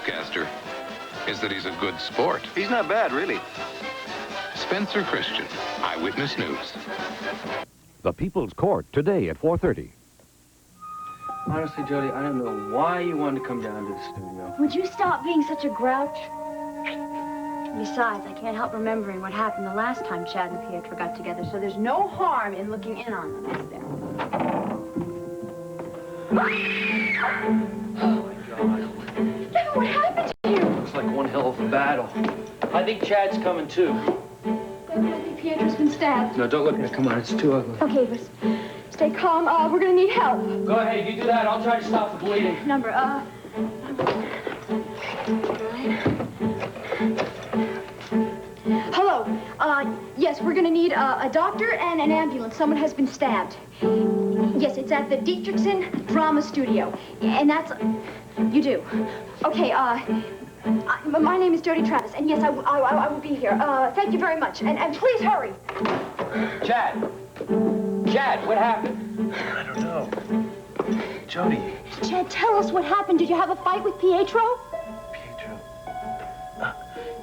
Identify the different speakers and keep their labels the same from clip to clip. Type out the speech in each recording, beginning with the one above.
Speaker 1: newscaster is that he's a good sport.
Speaker 2: He's not bad, really.
Speaker 1: Spencer Christian, Eyewitness News.
Speaker 3: The People's Court, today at 4:30.
Speaker 4: Honestly, Jody, I don't know why you wanted to come down to the studio.
Speaker 5: Would you stop being such a grouch? Besides, I can't help remembering what happened the last time Chad and Pietro got together, so there's no harm in looking in on them, is there?
Speaker 4: Oh, my God.
Speaker 5: Kevin, what happened to you?
Speaker 4: Looks like one hell of a battle. I think Chad's coming, too.
Speaker 5: Kevin, I think Pietro's been stabbed.
Speaker 4: No, don't look at it. Come on, it's too ugly.
Speaker 5: Okay, but stay calm. We're gonna need help.
Speaker 4: Go ahead, you do that. I'll try to stop the bleeding.
Speaker 5: Number. Hello. Yes, we're gonna need a doctor and an ambulance. Someone has been stabbed. Yes, it's at the Dietrichson Drama Studio. And that's... You do. Okay, my name is Jody Travis, and yes, I will be here. Thank you very much, and please hurry.
Speaker 4: Chad! Chad, what happened?
Speaker 2: I don't know. Jody.
Speaker 5: Chad, tell us what happened. Did you have a fight with Pietro?
Speaker 2: Pietro?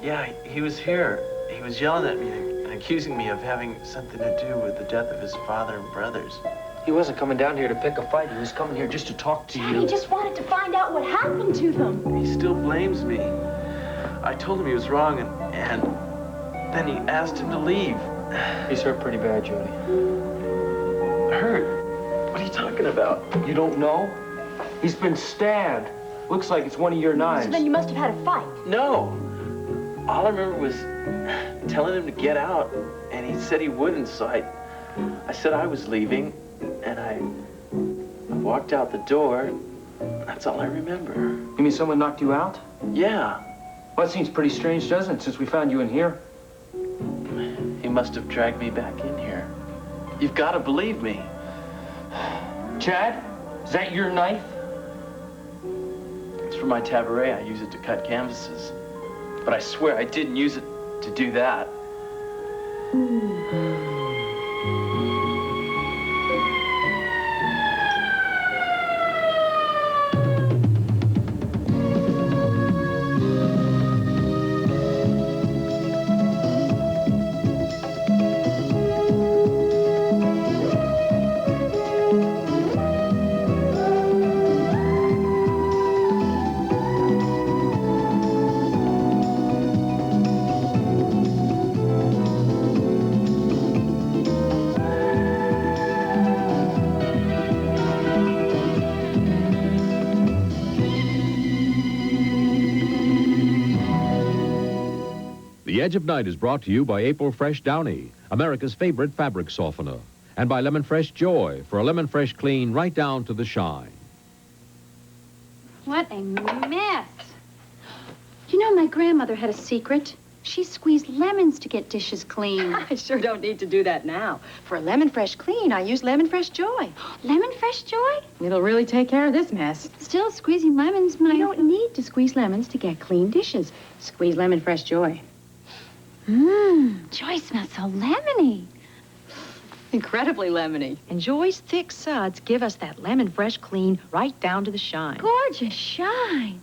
Speaker 2: Yeah, he was here. He was yelling at me and accusing me of having something to do with the death of his father and brothers.
Speaker 4: He wasn't coming down here to pick a fight. He was coming here just to talk to you.
Speaker 5: He just wanted to find out what happened to them.
Speaker 2: He still blames me. I told him he was wrong, and then he asked him to leave.
Speaker 4: He's hurt pretty bad, Jody.
Speaker 2: Hurt? What are you talking about?
Speaker 4: You don't know? He's been stabbed. Looks like it's one of your knives.
Speaker 5: So then you must have had a fight.
Speaker 2: No. All I remember was telling him to get out, and he said he wouldn't, so I said I was leaving, and I walked out the door. That's all I remember.
Speaker 4: You mean someone knocked you out?
Speaker 2: Yeah.
Speaker 4: Well, that seems pretty strange, doesn't it, since we found you in here?
Speaker 2: He must have dragged me back in here. You've got to believe me.
Speaker 4: Chad, is that your knife?
Speaker 2: It's for my tabaret. I use it to cut canvases. But I swear I didn't use it to do that.
Speaker 3: The Edge of Night is brought to you by April Fresh Downy, America's favorite fabric softener, and by Lemon Fresh Joy for a lemon fresh clean right down to the shine.
Speaker 6: What a mess. You know, my grandmother had a secret. She squeezed lemons to get dishes clean.
Speaker 7: I sure don't need to do that now. For a lemon fresh clean, I use Lemon Fresh Joy.
Speaker 6: Lemon Fresh Joy?
Speaker 7: It'll really take care of this mess.
Speaker 6: Still, squeezing lemons might...
Speaker 7: You don't need to squeeze lemons to get clean dishes. Squeeze Lemon Fresh Joy.
Speaker 6: Joy smells so lemony.
Speaker 7: Incredibly lemony. And Joy's thick suds give us that lemon fresh clean right down to the shine.
Speaker 6: Gorgeous shine.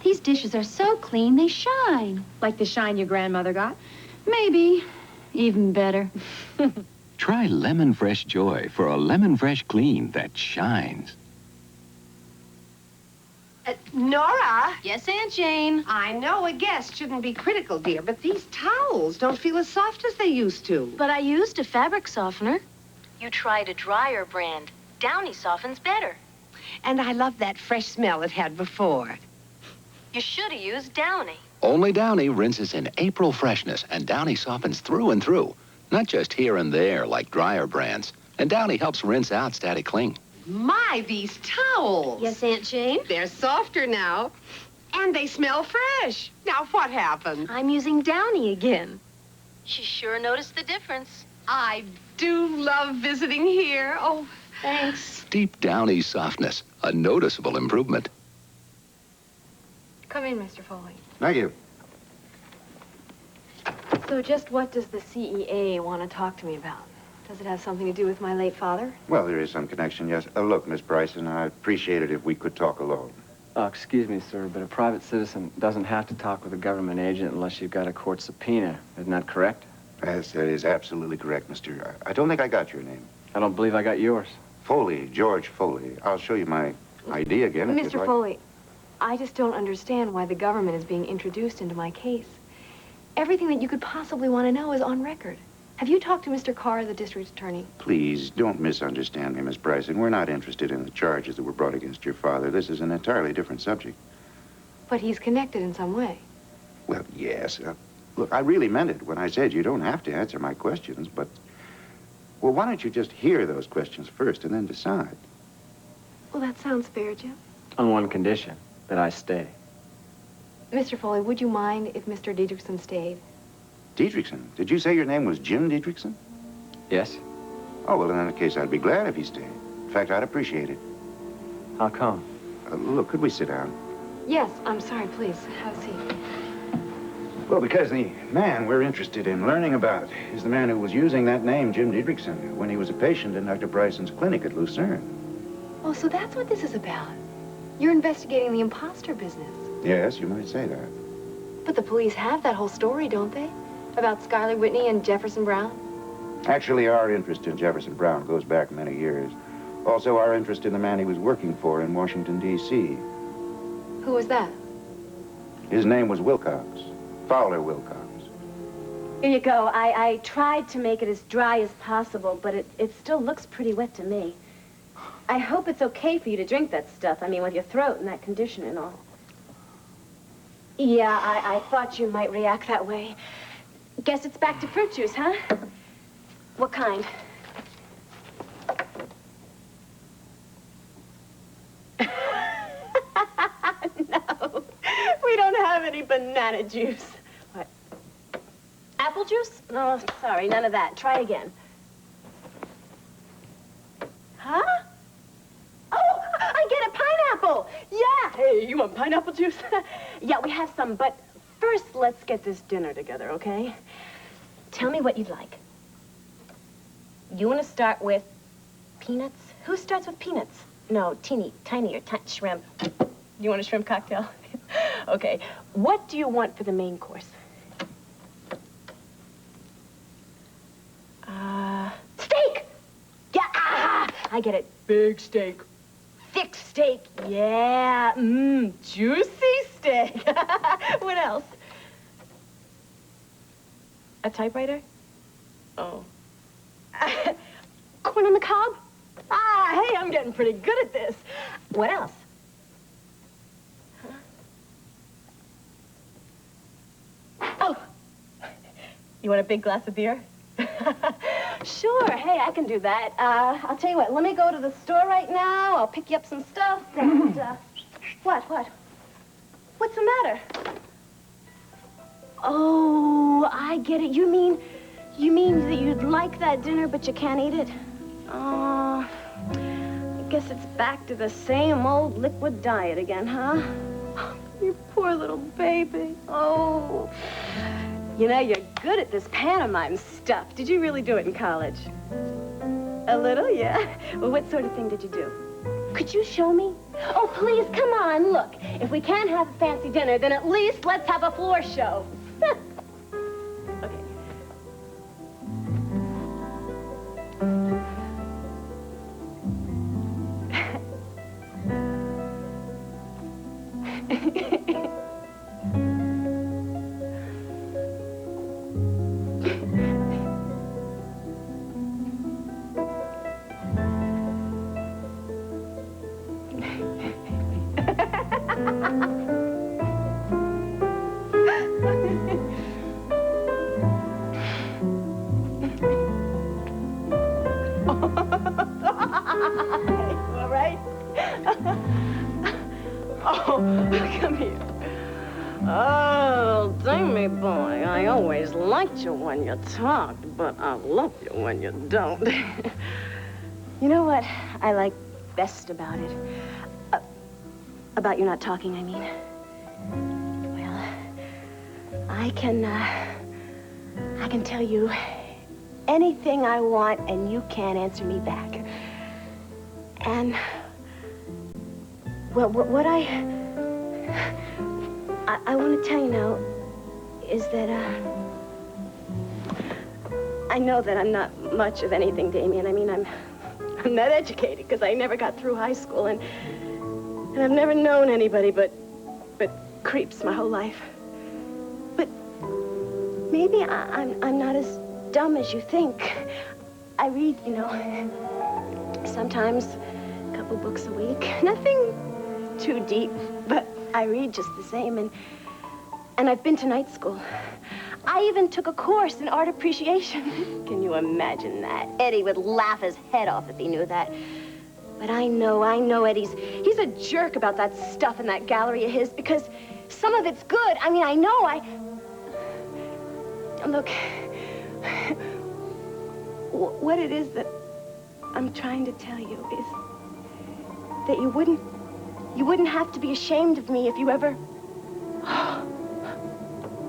Speaker 6: These dishes are so clean, they shine.
Speaker 7: Like the shine your grandmother got?
Speaker 6: Maybe. Even better.
Speaker 8: Try Lemon Fresh Joy for a lemon fresh clean that shines.
Speaker 9: Nora?
Speaker 6: Yes, Aunt Jane?
Speaker 9: I know a guest shouldn't be critical, dear, but these towels don't feel as soft as they used to.
Speaker 5: But I used a fabric softener. You tried a drier brand. Downy softens better.
Speaker 9: And I love that fresh smell it had before.
Speaker 5: You should have used Downy.
Speaker 8: Only Downy rinses in April freshness, and Downy softens through and through, not just here and there like drier brands. And Downy helps rinse out static cling.
Speaker 9: My, these towels.
Speaker 5: Yes, Aunt Jane?
Speaker 9: They're softer now. And they smell fresh. Now, what happened?
Speaker 5: I'm using Downy again. She sure noticed the difference.
Speaker 9: I do love visiting here. Oh,
Speaker 5: thanks.
Speaker 8: Deep Downy softness, a noticeable improvement.
Speaker 6: Come in, Mr. Foley.
Speaker 10: Thank you.
Speaker 6: So just what does the CEA want to talk to me about? Does it have something to do with my late father?
Speaker 10: Well, there is some connection, yes. Look, Miss Bryson, I'd appreciate it if we could talk alone.
Speaker 4: Excuse me, sir, but a private citizen doesn't have to talk with a government agent unless you've got a court subpoena. Isn't that correct?
Speaker 10: Yes, that is absolutely correct, mister. I don't think I got your name.
Speaker 4: I don't believe I got yours.
Speaker 10: Foley, George Foley. I'll show you my ID again if you'd
Speaker 11: Mr.
Speaker 10: like.
Speaker 11: Foley, I just don't understand why the government is being introduced into my case. Everything that you could possibly want to know is on record. Have you talked to Mr. Carr, the district attorney?
Speaker 10: Please, don't misunderstand me, Miss Bryson. We're not interested in the charges that were brought against your father. This is an entirely different subject.
Speaker 11: But he's connected in some way.
Speaker 10: Well, yes. Look, I really meant it when I said you don't have to answer my questions, but... Well, why don't you just hear those questions first and then decide?
Speaker 11: Well, that sounds fair, Jim.
Speaker 4: On one condition, that I stay.
Speaker 11: Mr. Foley, would you mind if Mr. Dietrichson stayed?
Speaker 10: Dietrichson? Did you say your name was Jim Dietrichson?
Speaker 4: Yes?
Speaker 10: Oh, well, in that case, I'd be glad if he stayed. In fact, I'd appreciate it.
Speaker 4: How come?
Speaker 10: Look, could we sit down?
Speaker 11: Yes, I'm sorry, please. Have a seat.
Speaker 10: Well, because the man we're interested in learning about is the man who was using that name, Jim Dietrichson, when he was a patient in Dr. Bryson's clinic at Lucerne.
Speaker 11: Oh, so that's what this is about. You're investigating the imposter business.
Speaker 10: Yes, you might say that.
Speaker 11: But the police have that whole story, don't they? About Skylar Whitney and Jefferson Brown?
Speaker 10: Actually, our interest in Jefferson Brown goes back many years. Also, our interest in the man he was working for in Washington, D.C.
Speaker 11: Who was that?
Speaker 10: His name was Wilcox. Fowler Wilcox.
Speaker 12: Here you go. I tried to make it as dry as possible, but it still looks pretty wet to me. I hope it's okay for you to drink that stuff. I mean, with your throat in that condition and all. Yeah, I thought you might react that way. Guess it's back to fruit juice, huh? What kind? No, we don't have any banana juice. What? Apple juice? Oh, sorry, none of that. Try again. Huh? Oh, I get a pineapple. Yeah. Hey, you want pineapple juice? Yeah, we have some, but first let's get this dinner together, okay? Tell me what you'd like. You want to start with peanuts? Who starts with peanuts? No, tiny or shrimp. You want a shrimp cocktail? Okay. What do you want for the main course? Steak! Yeah, I get it. Big steak. Thick steak. Yeah. Juicy steak. What else? A typewriter? Oh. Corn on the cob? Hey, I'm getting pretty good at this. What else? Huh? Oh. You want a big glass of beer? Sure. Hey, I can do that. I'll tell you what. Let me go to the store right now. I'll pick you up some stuff and, What? What's the matter? Oh, I get it. You mean that you'd like that dinner, but you can't eat it? Oh, I guess it's back to the same old liquid diet again, huh? You poor little baby. Oh. You know, you're good at this pantomime stuff. Did you really do it in college? A little, yeah? Well, what sort of thing did you do? Could you show me? Oh, please, come on, look. If we can't have a fancy dinner, then at least let's have a floor show. All right? Oh, come here. Oh, Damie boy, I always liked you when you talked, but I love you when you don't. You know what I like best about it? About you not talking, I mean. Well, I can tell you anything I want, and you can't answer me back. And, well, what I I want to tell you now is that, I know that I'm not much of anything, Damien. I mean, I'm not educated because I never got through high school, and I've never known anybody but creeps my whole life. But maybe I'm not as dumb as you think. I read, you know, sometimes a couple books a week. Nothing too deep, but I read just the same, and I've been to night school. I even took a course in art appreciation. Can you imagine that? Eddie would laugh his head off if he knew that. But I know he's a jerk about that stuff in that gallery of his because some of it's good. I mean, I know, Look, what it is that I'm trying to tell you is that you wouldn't have to be ashamed of me if you ever...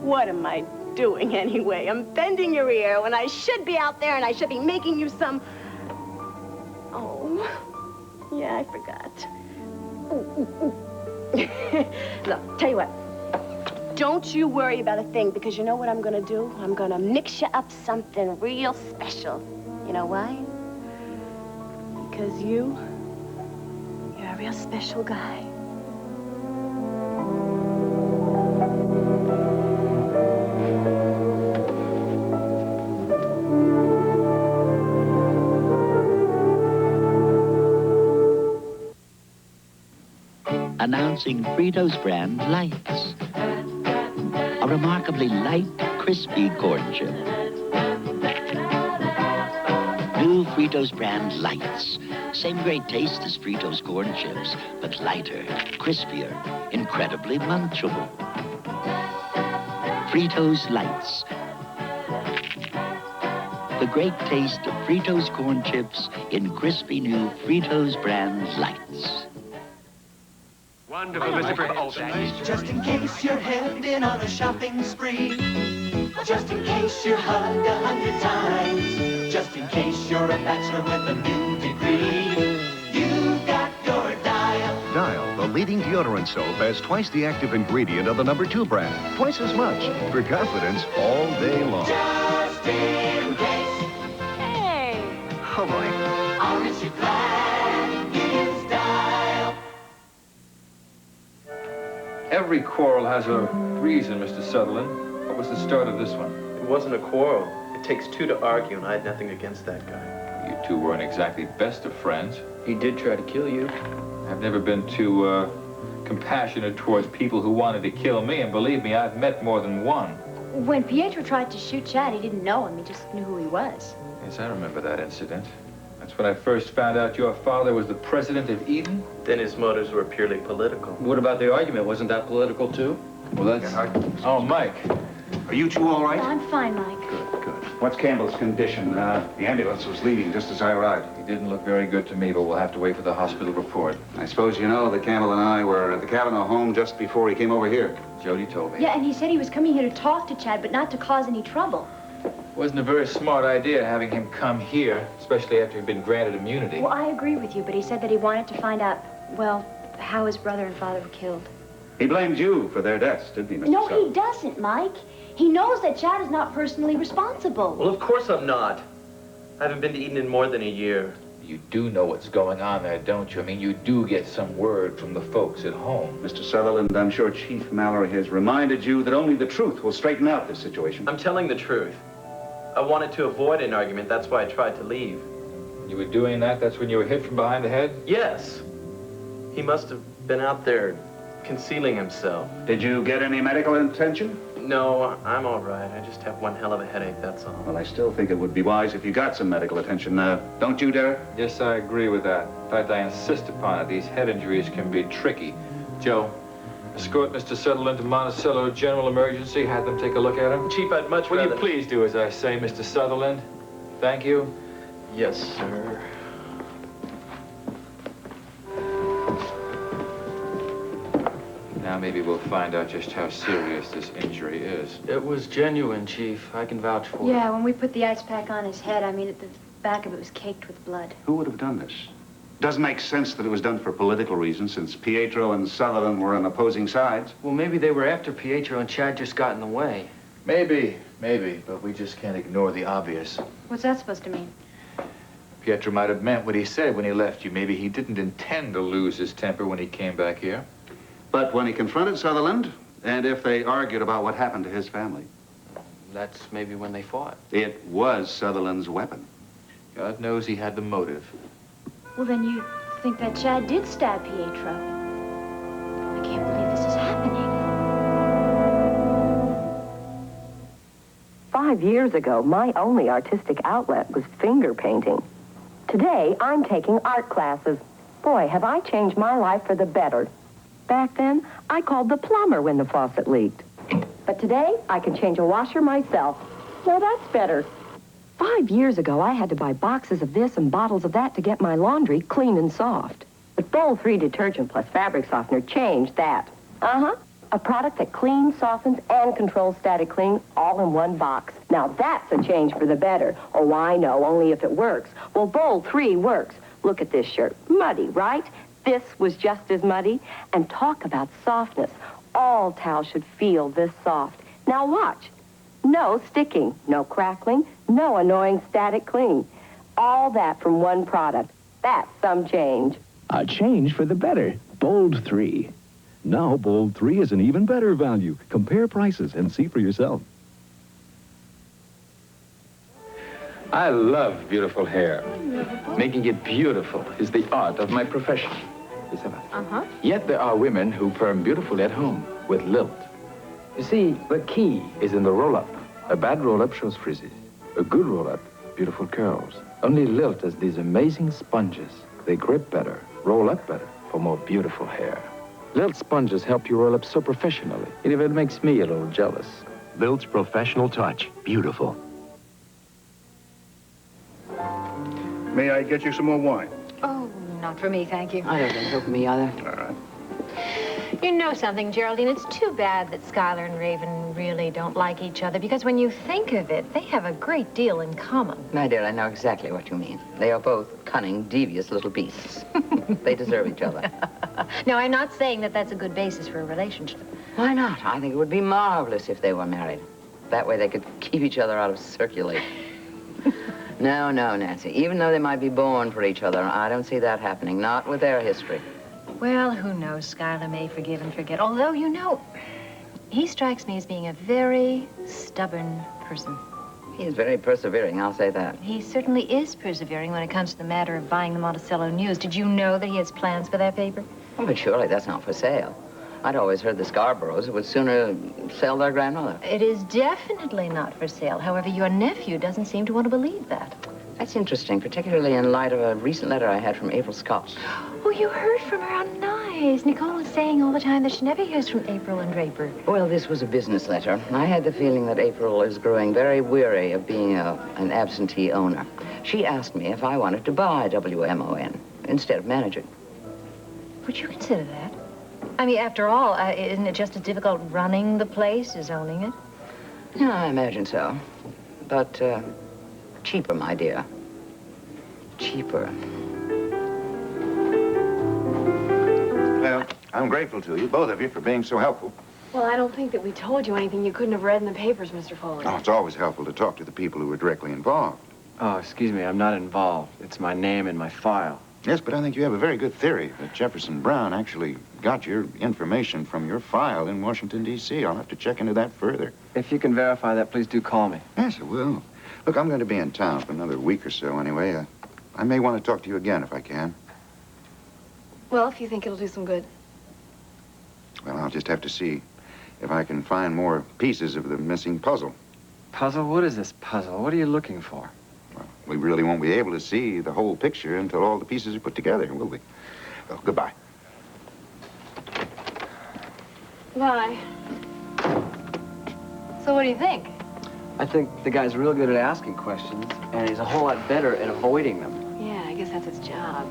Speaker 12: What am I doing anyway? I'm bending your ear when I should be out there and I should be making you some... Oh, yeah, I forgot. Look, tell you what. Don't you worry about a thing, because you know what I'm gonna do? I'm gonna mix you up something real special. You know why? Because you're a real special guy.
Speaker 13: Announcing Fritos brand Lights. A remarkably light, crispy corn chip. New Fritos brand Lights. Same great taste as Fritos corn chips, but lighter, crispier, incredibly munchable. Fritos Lights. The great taste of Fritos corn chips in crispy new Fritos brand Lights.
Speaker 14: Wonderful, Mr. President. Just in case you're heading on a shopping spree. Just in case you're hugged 100 times. Just in case you're a bachelor with a new degree. You've got your Dial.
Speaker 15: Dial, the leading deodorant soap, has twice the active ingredient of the #2 brand. Twice as much. For confidence all day long.
Speaker 14: Just in case.
Speaker 12: Hey!
Speaker 15: Oh, boy.
Speaker 14: Aren't you glad you used Dial?
Speaker 16: Every quarrel has a reason, Mr. Sutherland. What was the start of this one?
Speaker 2: It wasn't a quarrel. It takes two to argue, and I had nothing against that guy.
Speaker 16: You two weren't exactly best of friends.
Speaker 2: He did try to kill you.
Speaker 16: I've never been too compassionate towards people who wanted to kill me, and believe me, I've met more than one.
Speaker 5: When Pietro tried to shoot Chad, he didn't know him. He just knew who he was.
Speaker 16: Yes, I remember that incident. That's when I first found out your father was the president of Eden.
Speaker 2: Then his motives were purely political.
Speaker 17: What about the argument? Wasn't that political, too?
Speaker 16: Well, that's... Oh, Mike.
Speaker 10: Are you two all right?
Speaker 5: I'm fine, Mike.
Speaker 10: Good. What's Campbell's condition? The ambulance was leaving just as I arrived.
Speaker 16: He didn't look very good to me, but we'll have to wait for the hospital report.
Speaker 10: I suppose you know that Campbell and I were at the Cavanaugh home just before he came over here.
Speaker 16: Jody told me.
Speaker 5: Yeah, and he said he was coming here to talk to Chad, but not to cause any trouble.
Speaker 16: Wasn't a very smart idea having him come here, especially after he'd been granted immunity.
Speaker 5: Well, I agree with you, but he said that he wanted to find out, well, how his brother and father were killed.
Speaker 10: He blamed you for their deaths, didn't he, Mr.
Speaker 5: No,
Speaker 10: Sutherland?
Speaker 5: he doesn't, Mike. He knows that Chad is not personally responsible.
Speaker 2: Well, of course I'm not. I haven't been to Eden in more than a year.
Speaker 16: You do know what's going on there, don't you? I mean, you do get some word from the folks at home.
Speaker 10: Mr. Sutherland, I'm sure Chief Mallory has reminded you that only the truth will straighten out this situation.
Speaker 2: I'm telling the truth. I wanted to avoid an argument. That's why I tried to leave.
Speaker 16: You were doing that? That's when you were hit from behind the head?
Speaker 2: Yes. He must have been out there concealing himself.
Speaker 10: Did you get any medical attention?
Speaker 2: No, I'm all right. I just have one hell of a headache, that's all.
Speaker 10: Well, I still think it would be wise if you got some medical attention. Don't you, Derek?
Speaker 16: Yes, I agree with that. In fact, I insist upon it. These head injuries can be tricky. Joe, escort Mr. Sutherland to Monticello General Emergency. Have them take a look at him.
Speaker 2: Chief, I'd much rather...
Speaker 16: Will you please do as I say, Mr. Sutherland? Thank you.
Speaker 2: Yes, sir.
Speaker 16: Now maybe we'll find out just how serious this injury is.
Speaker 2: It was genuine, Chief. I can vouch for it.
Speaker 5: Yeah, when we put the ice pack on his head, I mean, the back of it was caked with blood.
Speaker 10: Who would have done this? Doesn't make sense that it was done for political reasons, since Pietro and Sutherland were on opposing sides.
Speaker 17: Well, maybe they were after Pietro and Chad just got in the way.
Speaker 16: Maybe, but we just can't ignore the obvious.
Speaker 6: What's that supposed to mean?
Speaker 16: Pietro might have meant what he said when he left you. Maybe he didn't intend to lose his temper when he came back here.
Speaker 10: But when he confronted Sutherland, and if they argued about what happened to his family,
Speaker 17: That's maybe when they fought.
Speaker 10: it was Sutherland's weapon.
Speaker 16: God knows he had the motive.
Speaker 6: Well, then you think that Chad did stab Pietro. I can't believe this is happening.
Speaker 18: 5 years ago, my only artistic outlet was finger painting. Today, I'm taking art classes. Boy, have I changed my life for the better. Back then, I called the plumber when the faucet leaked. But today, I can change a washer myself. Now that's better. 5 years ago, I had to buy boxes of this and bottles of that to get my laundry clean and soft. But Bold 3 detergent plus fabric softener changed that. A product that cleans, softens, and controls static cling all in one box. Now that's a change for the better. Oh, I know, only if it works. Well, Bold 3 works. Look at this shirt. Muddy, right? This was just as muddy. And talk about softness. All towels should feel this soft. Now watch. No sticking, no crackling, no annoying static cling. All that from one product. That's some change.
Speaker 19: A change for the better. Bold 3. Now Bold 3 is an even better value. Compare prices and see for yourself.
Speaker 20: I love beautiful hair. Making it beautiful is the art of my profession. Yet there are women who perm beautifully at home with lilt. You see, the key is in the roll-up. A bad roll-up shows frizzes. A good roll-up, beautiful curls. Only lilt has these amazing sponges. They grip better, roll up better for more beautiful hair. Lilt sponges help you roll up so professionally. It even makes me a little jealous.
Speaker 15: Lilt's professional touch. Beautiful.
Speaker 21: May I get you some more wine?
Speaker 7: Oh, not for me, thank you.
Speaker 22: I don't think so for me either.
Speaker 21: All right.
Speaker 23: You know something, Geraldine? It's too bad that Skylar and Raven really don't like each other, because when you think of it, they have a great deal in common.
Speaker 22: My dear, I know exactly what you mean. They are both cunning, devious little beasts. They deserve each other.
Speaker 23: No, I'm not saying that that's a good basis for a relationship.
Speaker 22: Why not? I think it would be marvelous if they were married. That way they could keep each other out of circulation. No, Nancy. Even though they might be born for each other, I don't see that happening. Not with their history.
Speaker 23: Well, who knows? Skylar may forgive and forget. Although, you know, he strikes me as being a very stubborn person.
Speaker 22: He's very persevering, I'll say that.
Speaker 23: He certainly is persevering when it comes to the matter of buying the Monticello News. Did you know that he has plans for that paper?
Speaker 22: Oh, but surely that's not for sale. I'd always heard the Scarboroughs would sooner sell their grandmother.
Speaker 23: It is definitely not for sale. However, your nephew doesn't seem to want to believe that.
Speaker 22: That's interesting, particularly in light of a recent letter I had from April Scott.
Speaker 23: Oh, you heard from her? How nice. Nicole is saying all the time that she never hears from April and Draper.
Speaker 22: Well, this was a business letter. I had the feeling that April is growing very weary of being an absentee owner. She asked me if I wanted to buy WMON instead of manage it.
Speaker 23: Would you consider that? I mean, after all, isn't it just as difficult running the place as owning it?
Speaker 22: Yeah, I imagine so. But, cheaper, my dear. Cheaper.
Speaker 10: Well, I'm grateful to you, both of you, for being so helpful.
Speaker 11: Well, I don't think that we told you anything you couldn't have read in the papers, Mr. Foley.
Speaker 10: Oh, it's always helpful to talk to the people who are directly involved.
Speaker 4: Oh, excuse me, I'm not involved. It's my name in my file.
Speaker 10: Yes, but I think you have a very good theory that Jefferson Brown actually got your information from your file in Washington, D.C. I'll have to check into that further.
Speaker 4: If you can verify that, please do call me.
Speaker 10: Yes, I will. Look, I'm going to be in town for another week or so anyway. I may want to talk to you again if I can.
Speaker 11: Well, if you think it'll do some good.
Speaker 10: Well, I'll just have to see if I can find more pieces of the missing puzzle.
Speaker 4: Puzzle? What is this puzzle? What are you looking for?
Speaker 10: Well, we really won't be able to see the whole picture until all the pieces are put together, will we? Well, goodbye.
Speaker 11: Bye. So what do you think?
Speaker 4: I think the guy's real good at asking questions, and he's a whole lot better at avoiding them.
Speaker 11: Yeah, I guess that's his job.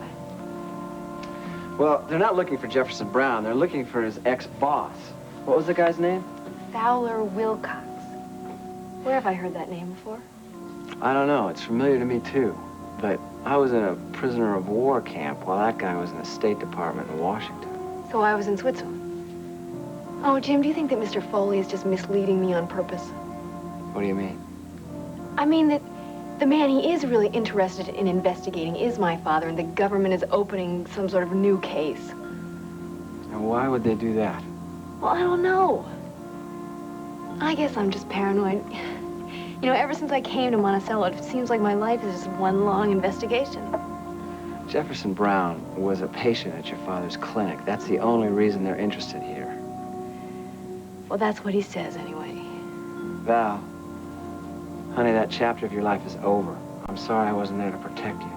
Speaker 4: Well, they're not looking for Jefferson Brown. They're looking for his ex-boss. What was the guy's name?
Speaker 11: Fowler Wilcox. Where have I heard that name before?
Speaker 4: I don't know. It's familiar to me, too. But I was in a prisoner of war camp while that guy was in the State Department in Washington.
Speaker 11: So I was in Switzerland. Oh, Jim, do you think that Mr. Foley is just misleading me on purpose?
Speaker 4: What do you mean?
Speaker 11: I mean that the man he is really interested in investigating is my father, and the government is opening some sort of new case.
Speaker 4: Now, why would they do that?
Speaker 11: Well, I don't know. I guess I'm just paranoid. You know, ever since I came to Monticello, it seems like my life is just one long investigation.
Speaker 4: Jefferson Brown was a patient at your father's clinic. That's the only reason they're interested here.
Speaker 11: Well, that's what he says, anyway.
Speaker 4: Val, honey, that chapter of your life is over. I'm sorry I wasn't there to protect you.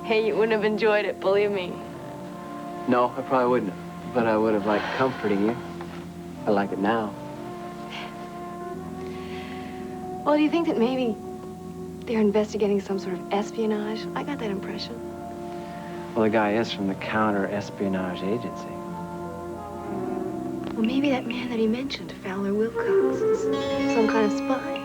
Speaker 11: Hey, you wouldn't have enjoyed it, believe me.
Speaker 4: No, I probably wouldn't. But I would have liked comforting you. I like it now.
Speaker 11: Well, do you think that maybe they're investigating some sort of espionage? I got that impression.
Speaker 4: Well, the guy is from the Counter-Espionage Agency.
Speaker 11: Well, maybe that man that he mentioned, Fowler Wilcox, is some kind of spy.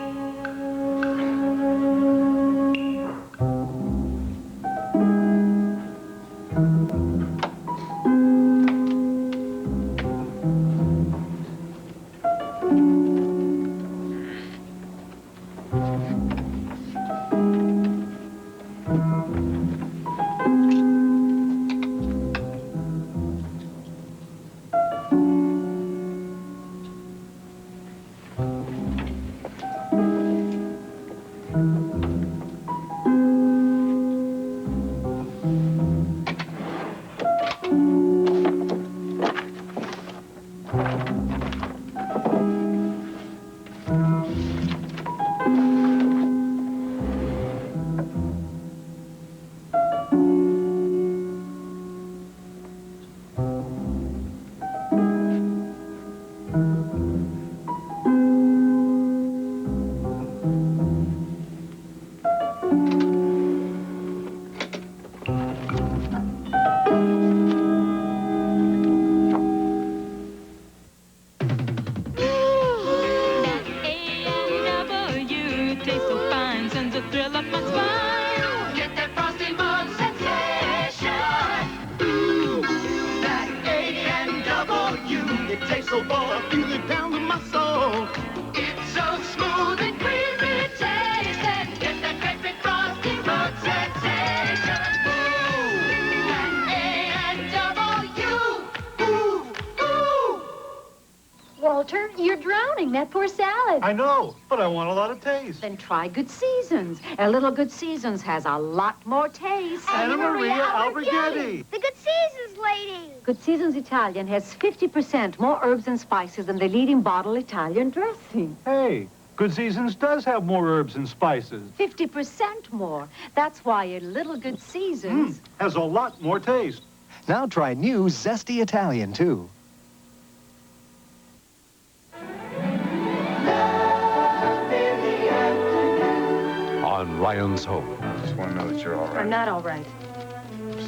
Speaker 6: Walter, you're drowning that poor salad.
Speaker 1: I know, but I want a lot of taste.
Speaker 7: Then try Good Seasons. A little Good Seasons has a lot more taste.
Speaker 1: Anna Maria Alberghetti.
Speaker 12: The Good Seasons lady.
Speaker 7: Good Seasons Italian has 50% more herbs and spices than the leading bottle Italian dressing.
Speaker 1: Hey, Good Seasons does have more herbs and spices.
Speaker 7: 50% more. That's why a little Good Seasons
Speaker 1: Has a lot more taste.
Speaker 3: Now try new Zesty Italian, too.
Speaker 15: On Ryan's Hope.
Speaker 10: I just want to know that you're all right.
Speaker 9: I'm not all right.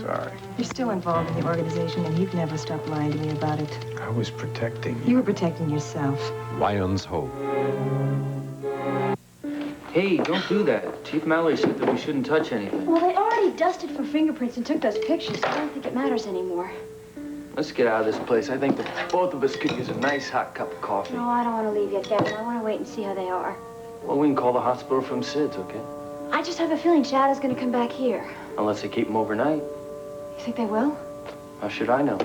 Speaker 10: Sorry.
Speaker 9: You're still involved in the organization, and you've never stopped lying to me about it.
Speaker 10: I was protecting
Speaker 9: You were protecting yourself.
Speaker 15: Ryan's Hope.
Speaker 17: Hey, don't do that. Chief Mallory said that we shouldn't touch anything.
Speaker 5: Well, they already dusted for fingerprints and took those pictures, so I don't think it matters anymore.
Speaker 17: Let's get out of this place. I think that both of us could use a nice hot cup of coffee.
Speaker 5: No, I don't want to leave yet, Kevin. I want to wait and see how they are.
Speaker 17: Well, we can call the hospital from Sid's, okay?
Speaker 5: I just have a feeling Chad is going to come back here.
Speaker 17: Unless they keep him overnight.
Speaker 5: You think they will?
Speaker 17: How should I know?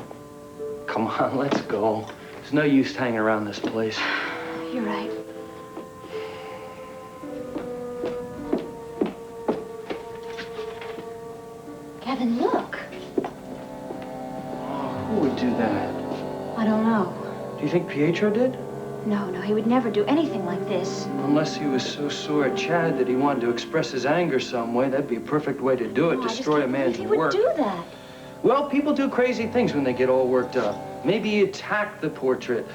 Speaker 17: Come on, let's go. There's no use hanging around this place.
Speaker 5: You're right. Kevin, look.
Speaker 17: Who would do that?
Speaker 5: I don't know.
Speaker 17: Do you think Pietro did?
Speaker 5: No, he would never do anything like this.
Speaker 17: Unless he was so sore at Chad that he wanted to express his anger some way, that'd be a perfect way to do it, destroy a man's
Speaker 5: He would
Speaker 17: work.
Speaker 5: do that.
Speaker 17: Well, people do crazy things when they get all worked up. Maybe he attacked the portrait,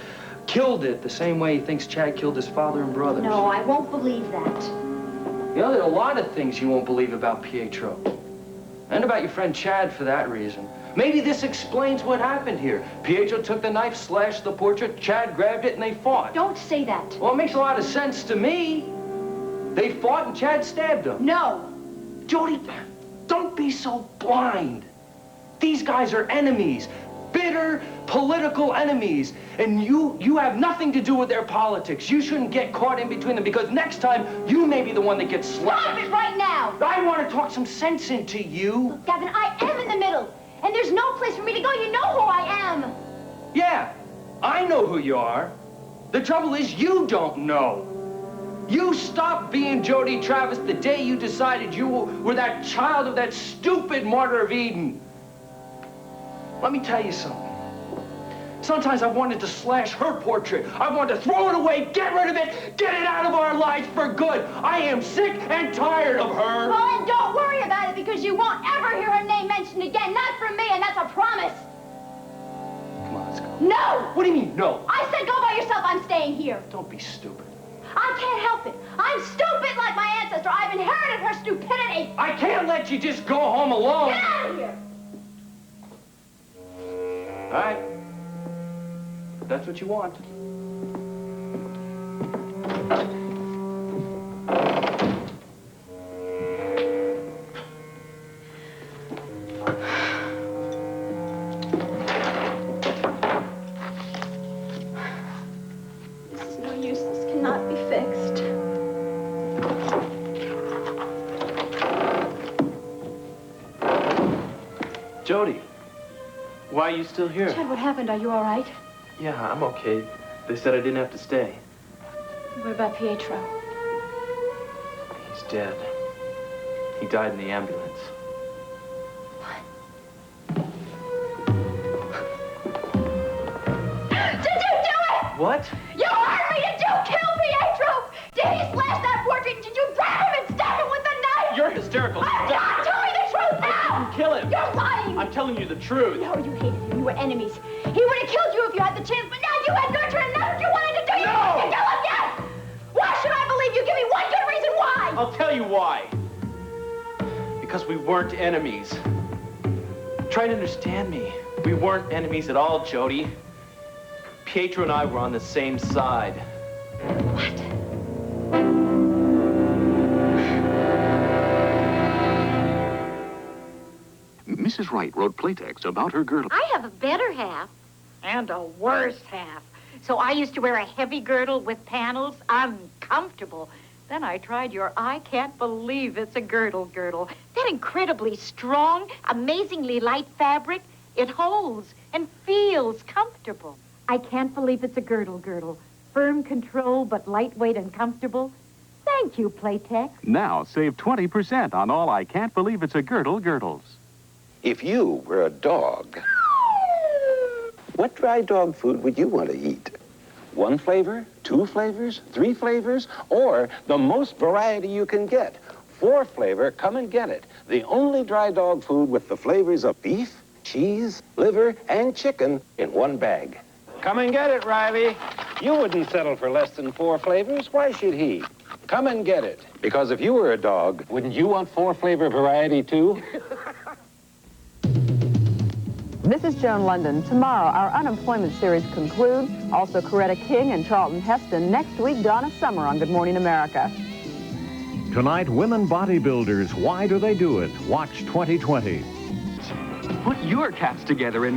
Speaker 17: killed it the same way he thinks Chad killed his father and brothers.
Speaker 5: No, I won't believe that.
Speaker 17: You know, there are a lot of things you won't believe about Pietro. And about your friend Chad for that reason. Maybe this explains what happened here. Pietro took the knife, slashed the portrait, Chad grabbed it, and they fought.
Speaker 5: Don't say that.
Speaker 17: Well, it makes a lot of sense to me. They fought and Chad stabbed him.
Speaker 5: No.
Speaker 17: Jody, don't be so blind. These guys are enemies. Bitter political enemies. And you have nothing to do with their politics. You shouldn't get caught in between them because next time you may be the one that gets slapped.
Speaker 5: Stop it right now!
Speaker 17: I want to talk some sense into you.
Speaker 5: Look, Gavin, I am in the middle. And there's no place for me to go. You know who I am.
Speaker 17: Yeah, I know who you are. The trouble is you don't know. You stopped being Jody Travis the day you decided you were that child of that stupid Martyr of Eden. Let me tell you something. Sometimes I wanted to slash her portrait. I wanted to throw it away, get rid of it, get it out of our lives for good. I am sick and tired of her.
Speaker 5: Oh, and don't worry about it because you won't ever hear her name mentioned again. Not from me, and that's a promise.
Speaker 17: Come on, let's go.
Speaker 5: No!
Speaker 17: What do you mean, no?
Speaker 5: I said go by yourself. I'm staying here.
Speaker 17: Don't be stupid.
Speaker 5: I can't help it. I'm stupid like my ancestor. I've inherited her stupidity.
Speaker 17: I can't let you just go home alone.
Speaker 5: Get out of here.
Speaker 17: All right. If that's what you want.
Speaker 5: This is no use. This cannot be fixed.
Speaker 2: Jody, why are you still here?
Speaker 5: Chad, what happened? Are you all right?
Speaker 2: Yeah, I'm okay. They said I didn't have to stay.
Speaker 5: What about Pietro?
Speaker 2: He's dead. He died in the ambulance.
Speaker 5: Did you do it?
Speaker 2: What?
Speaker 5: You heard me! Did you kill Pietro? Did he slash that portrait? Did you grab him and stab him with a knife?
Speaker 2: You're hysterical.
Speaker 5: I'm not telling the truth now!
Speaker 2: I didn't kill him.
Speaker 5: You're lying!
Speaker 2: I'm telling you the truth.
Speaker 5: No, you hated him. You were enemies. He would have killed you if you had the chance, but now you had nurture and that's what you wanted to do. You wanted to kill him, yes! Why should I believe you? Give me one good reason why!
Speaker 2: I'll tell you why. Because we weren't enemies. Try to understand me. We weren't enemies at all, Jody. Pietro and I were on the same side.
Speaker 15: Mrs. Wright wrote playtext about her girdle.
Speaker 7: I have a better half and a worse half. So I used to wear a heavy girdle with panels, uncomfortable. Then I tried your I can't believe it's a girdle. That incredibly strong, amazingly light fabric, it holds and feels comfortable. I can't believe it's a girdle. Firm control, but lightweight and comfortable. Thank you, Playtex.
Speaker 19: Now save 20% on all I Can't Believe It's a Girdle girdles.
Speaker 8: If you were a dog, what dry dog food would you want to eat? 1 flavor, 2 flavors, 3 flavors, or the most variety you can get? 4 flavor, come and get it. The only dry dog food with the flavors of beef, cheese, liver, and chicken in one bag. Come and get it, Riley. You wouldn't settle for less than 4 flavors. Why should he? Come and get it. Because if you were a dog, wouldn't you want 4 flavor variety too?
Speaker 13: This is Joan London. Tomorrow, our unemployment series concludes. Also, Coretta King and Charlton Heston. Next week, Donna Summer on Good Morning America.
Speaker 19: Tonight, women bodybuilders. Why do they do it? Watch 2020.
Speaker 14: Put your cats together and